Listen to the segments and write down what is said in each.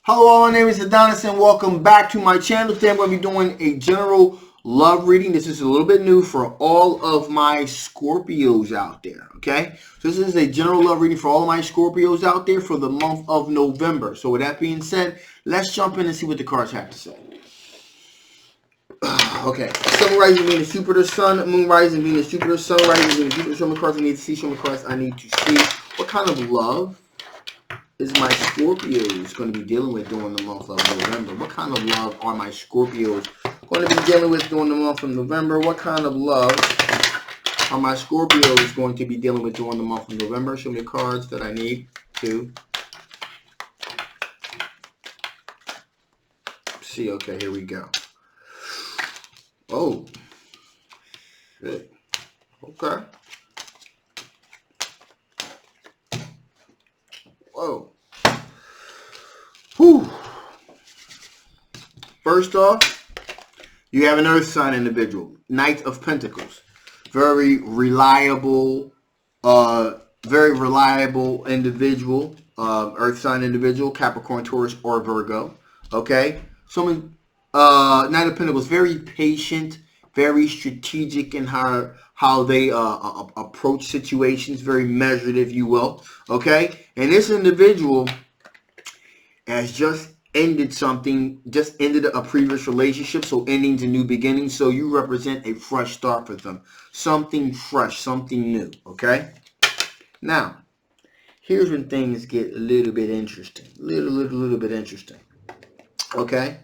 Hello, all, my name is Adonis and welcome back to my channel. Today I'm going to be doing a general love reading. This is a little bit new for all of my Scorpios out there, okay? So this is a general love reading for all of my Scorpios out there for the month of November. So with that being said, let's jump in and see what the cards have to say. Okay, Sun rising Venus, Jupiter, Sun, Moon rising Venus, Jupiter, Sun rising Venus, Jupiter. Show me cards I need to see. Show me cards I need to see. What kind of love is my Scorpios going to be dealing with during the month of November? What kind of love are my Scorpios going to be dealing with during the month of November? What kind of love are my Scorpios going to be dealing with during the month of November? Show me cards that I need to see. Okay, here we go. Oh, shit. Okay. Whoa. Whew. First off, you have an earth sign individual. Knight of Pentacles. Very reliable individual. Earth sign individual. Capricorn, Taurus, or Virgo. Okay. Someone, Knight of Pentacles, very patient, very strategic in how they approach situations, very measured, if you will. Okay. And this individual has just ended something, just ended a previous relationship, so endings and new beginnings. So you represent a fresh start for them. Something fresh, something new, okay? Now, here's when things get a little bit interesting. Little bit interesting. Okay?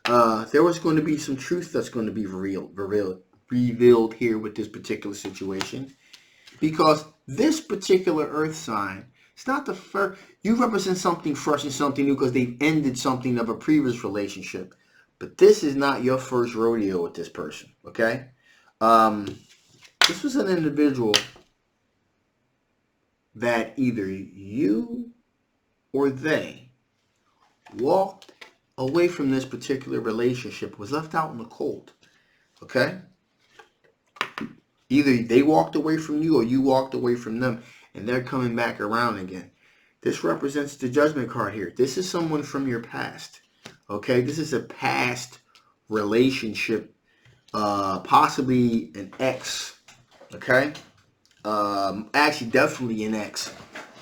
There was going to be some truth that's going to be revealed here with this particular situation. Because this particular earth sign, it's not the first. You represent something fresh and something new because they've ended something of a previous relationship. But this is not your first rodeo with this person, okay? This was an individual that either you or they walked away from this particular relationship, was left out in the cold, okay? Either they walked away from you or you walked away from them, and they're coming back around again. This represents the Judgment card here. This is someone from your past. Okay, this is a past relationship, possibly an ex. Okay, actually, definitely an ex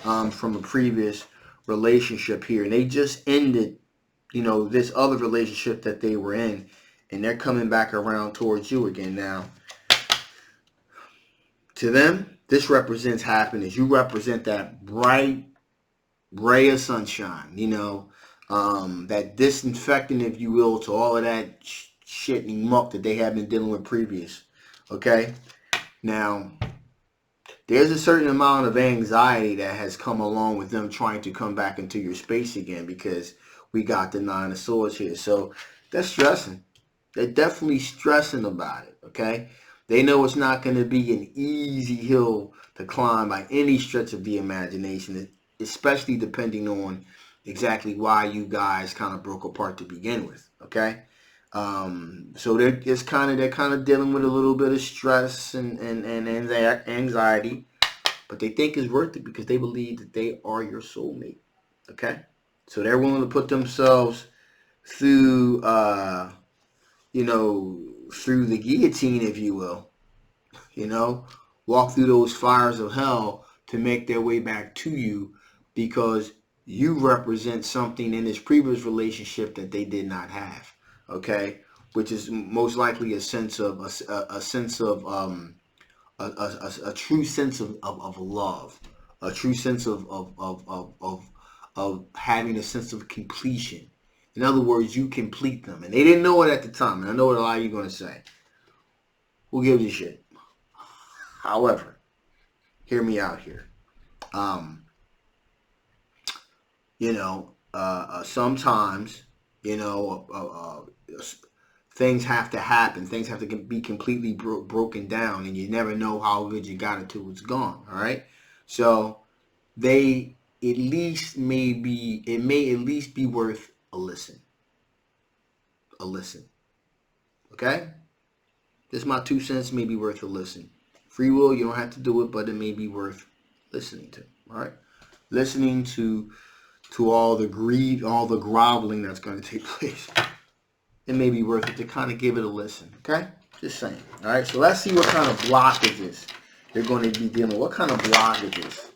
from a previous relationship here, and they just ended, this other relationship that they were in, and they're coming back around towards you again now. To them, this represents happiness. You represent that bright ray of sunshine, that disinfectant, if you will, to all of that shit and muck that they have been dealing with previous. Okay? Now, there's a certain amount of anxiety that has come along with them trying to come back into your space again because we got the Nine of Swords here. So, they're stressing. They're definitely stressing about it, okay? They know it's not going to be an easy hill to climb by any stretch of the imagination, especially depending on exactly why you guys kind of broke apart to begin with, okay? So they're kind of dealing with a little bit of stress and anxiety, but they think it's worth it because they believe that they are your soulmate, okay? So they're willing to put themselves through, through the guillotine, if you will, walk through those fires of hell to make their way back to you because you represent something in this previous relationship that they did not have, okay? Which is most likely a sense of a true sense of love, a true sense of having a sense of completion. In other words, you complete them. And they didn't know it at the time. And I know what a lot of you are going to say. Who gives a shit? However, hear me out here. Sometimes, things have to happen. Things have to be completely broken down. And you never know how good you got it till it's gone. All right? So, it may at least be worth a listen. Okay? Just my 2 cents may be worth a listen. Free will, you don't have to do it, but it may be worth listening to. All right? Listening to to all the grief, all the groveling that's going to take place. It may be worth it to kind of give it a listen. Okay, just saying. All right, so let's see what kind of blockages you're going to be dealing with. What kind of blockages?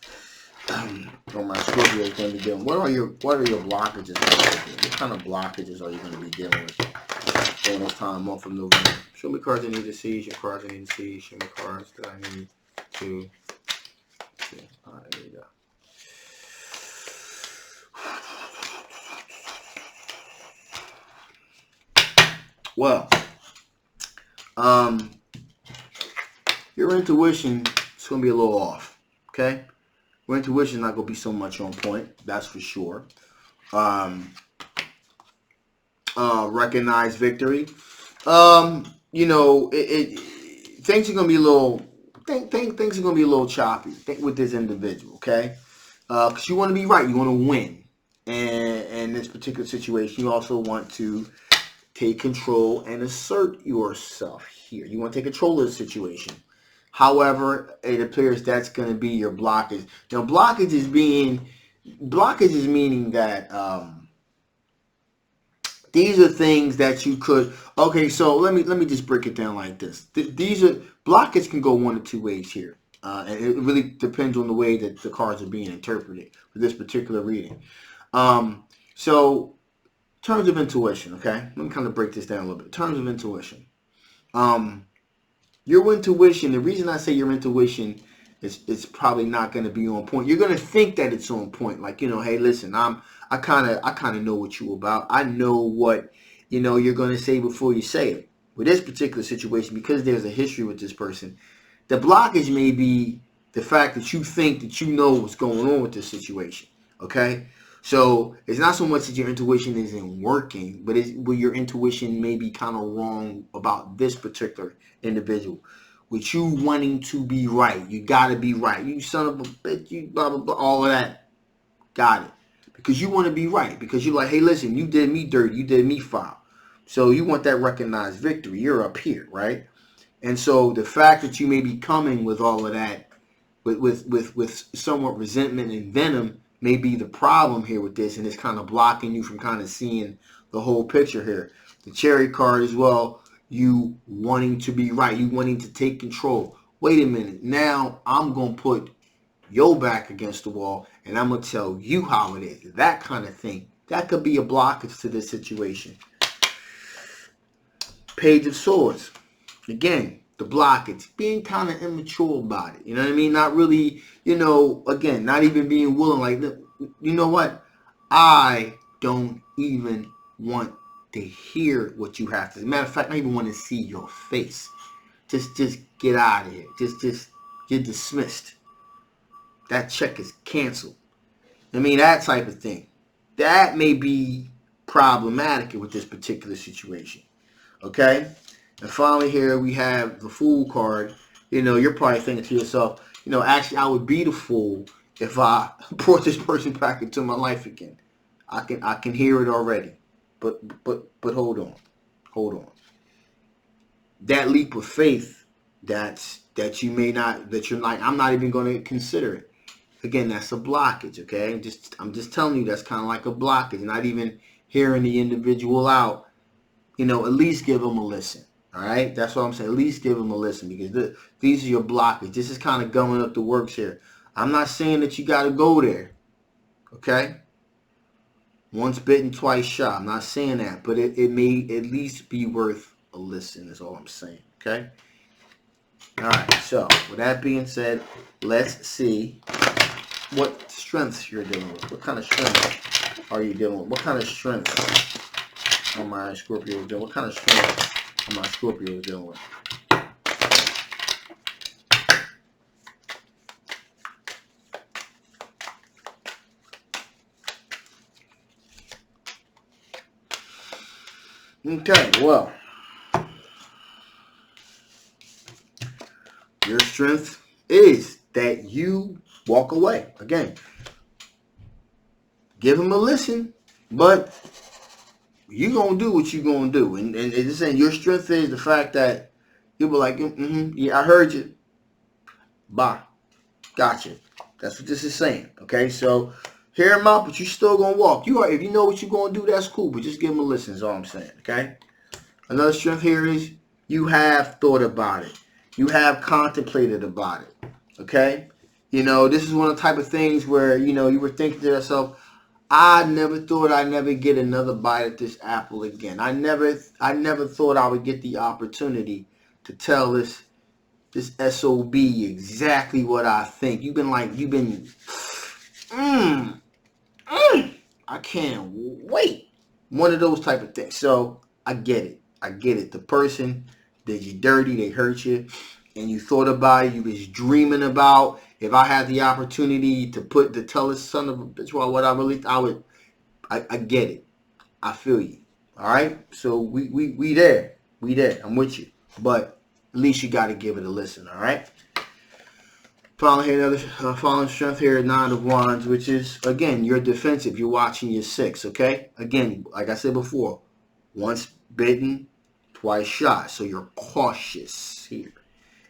Or my Scorpio is going to be dealing. What are your blockages? What kind of blockages are you going to be dealing with during this time, month of November? Show me cards I need to see. Show cards I need to see. Show me cards that I need to see. All right, there you go. Well, your intuition is going to be a little off. Okay. Your intuition is not going to be so much on point, that's for sure. Recognize victory. You know, things are going to be a little. Things are going to be a little choppy with this individual. Okay, because you want to be right, you want to win, and in this particular situation, you also want to take control and assert yourself here. You want to take control of the situation. However, it appears that's going to be your blockage. Now, blockage is meaning that these are things that you could. Okay, so let me just break it down like this. These are blockage can go one of two ways here, and it really depends on the way that the cards are being interpreted for this particular reading. So, terms of intuition. Okay, let me kind of break this down a little bit. Terms of intuition. Your intuition, the reason I say your intuition is probably not going to be on point. You're going to think that it's on point. Like, you know, hey, listen, I kind of know what you're about. I know what, you know, you're going to say before you say it. With this particular situation, because there's a history with this person, the blockage may be the fact that you think that you know what's going on with this situation. Okay? So it's not so much that your intuition isn't working, but your intuition may be kind of wrong about this particular individual. With you wanting to be right, you got to be right. You son of a bitch, you blah, blah, blah, all of that. Got it. Because you want to be right. Because you're like, hey, listen, you did me dirty. You did me foul. So you want that recognized victory. You're up here, right? And so the fact that you may be coming with all of that, with somewhat resentment and venom, may be the problem here with this, and it's kind of blocking you from kind of seeing the whole picture here. The Chariot card as well, you wanting to be right, you wanting to take control. Wait a minute, now I'm going to put your back against the wall, and I'm going to tell you how it is. That kind of thing. That could be a blockage to this situation. Page of Swords. Again, the blockage, being kind of immature about it. You know what I mean? Not really, you know, again, not even being willing. Like, you know what? I don't even want to hear what you have to say. Matter of fact, I don't even want to see your face. Just get out of here. Just you're dismissed. That check is canceled. I mean, that type of thing. That may be problematic with this particular situation. Okay? And finally here we have the Fool card. You know, you're probably thinking to yourself, you know, actually I would be the fool if I brought this person back into my life again. I can hear it already. But hold on. That leap of faith that you're like, I'm not even going to consider it. Again, that's a blockage, okay? I'm just telling you that's kind of like a blockage. Not even hearing the individual out. You know, at least give them a listen. All right, that's what I'm saying. At least give them a listen, because these are your blockages. This is kind of gumming up the works here. I'm not saying that you got to go there. Okay? Once bitten, twice shy. I'm not saying that, but it may at least be worth a listen is all I'm saying. Okay? All right, so with that being said, let's see what strengths you're dealing with. What kind of strength are you dealing with? What kind of strength are my Scorpio dealing with? What kind of strength my Scorpio is dealing with? Okay, well, your strength is that you walk away. Again, give him a listen, but you gonna do what you gonna do, and it's saying your strength is the fact that you'll be like, yeah, I heard you, bye, gotcha. That's what this is saying. Okay, so Hear him out, but you still gonna walk. If you know what you're gonna do, that's cool. But just give him a listen. Is all I'm saying. Okay. Another strength here is you have thought about it. You have contemplated about it. Okay. This is one of the type of things where you were thinking to yourself, I never thought I'd never get another bite at this apple again. I never thought I would get the opportunity to tell this SOB exactly what I think. I can't wait. One of those type of things. So I get it. The person did you dirty, they hurt you, and you thought about it. You was dreaming about, if I had the opportunity to tell this son of a bitch what I would. I get it. I feel you. All right. So we there. We there. I'm with you. But at least you got to give it a listen. All right. Following strength here, 9 of Wands, which is, again, you're defensive. You're watching your 6, okay? Again, like I said before, once bitten, twice shot. So you're cautious here.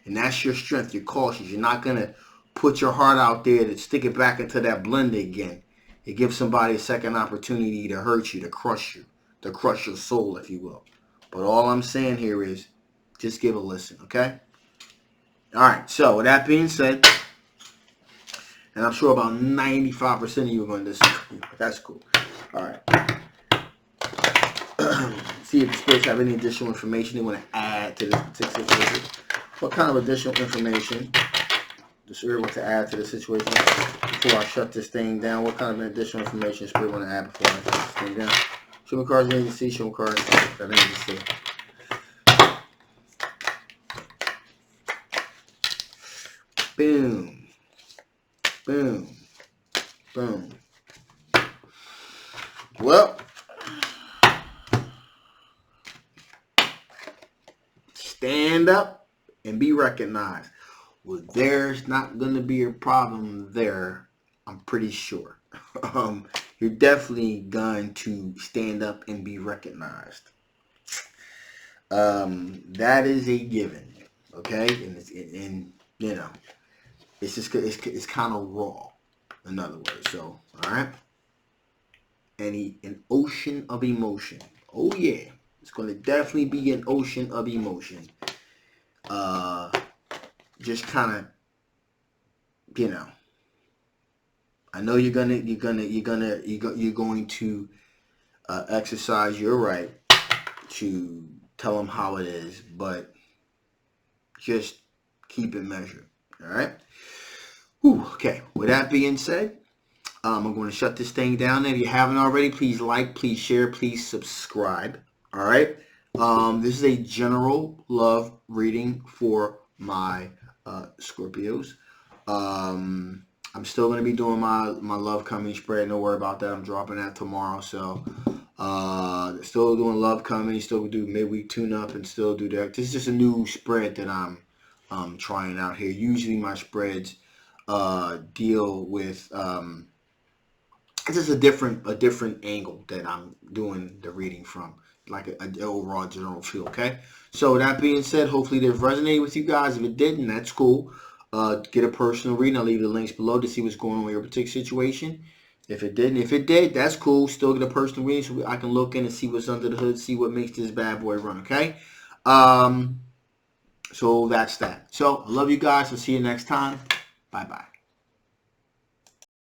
And that's your strength. You're cautious. You're not going to put your heart out there to stick it back into that blender again. It gives somebody a second opportunity to hurt you, to crush your soul, if you will. But all I'm saying here is just give a listen, okay? All right, so with that being said, and I'm sure about 95% of you are going to listen. That's cool. All right. See if the spirits have any additional information they want to add to this particular situation. What kind of additional information the spirit wants to add to the situation before I shut this thing down? What kind of additional information the spirit want to add before I shut this thing down? Show me cards you need to see. Show me cards that I need to see. Boom. Boom. Boom. Well, stand up and be recognized. Well, there's not going to be a problem there, I'm pretty sure. You're definitely going to stand up and be recognized. That is a given, okay? And it's just it's kind of raw, in other words. So, all right. An ocean of emotion. Oh yeah, it's going to definitely be an ocean of emotion. Just kind of, I know you're going to exercise your right to tell them how it is, but just keep it measured. All right. Whew, okay. With that being said, I'm going to shut this thing down. If you haven't already, please like, please share, please subscribe. All right. This is a general love reading for my Scorpios. I'm still going to be doing my love coming spread. Don't worry about that. I'm dropping that tomorrow. So still doing love coming. Still do midweek tune up and still do that. This is just a new spread that I'm trying out here. Usually my spreads deal with it's just a different angle that I'm doing the reading from, like an overall general feel. Okay, so that being said, hopefully this resonated with you guys. If it didn't, that's cool. Get a personal reading. I'll leave the links below to see what's going on with your particular situation. If it did, that's cool. Still get a personal reading so I can look in and see what's under the hood, see what makes this bad boy run. Okay, so that's that. So I love you guys. I'll see you next time. Bye bye.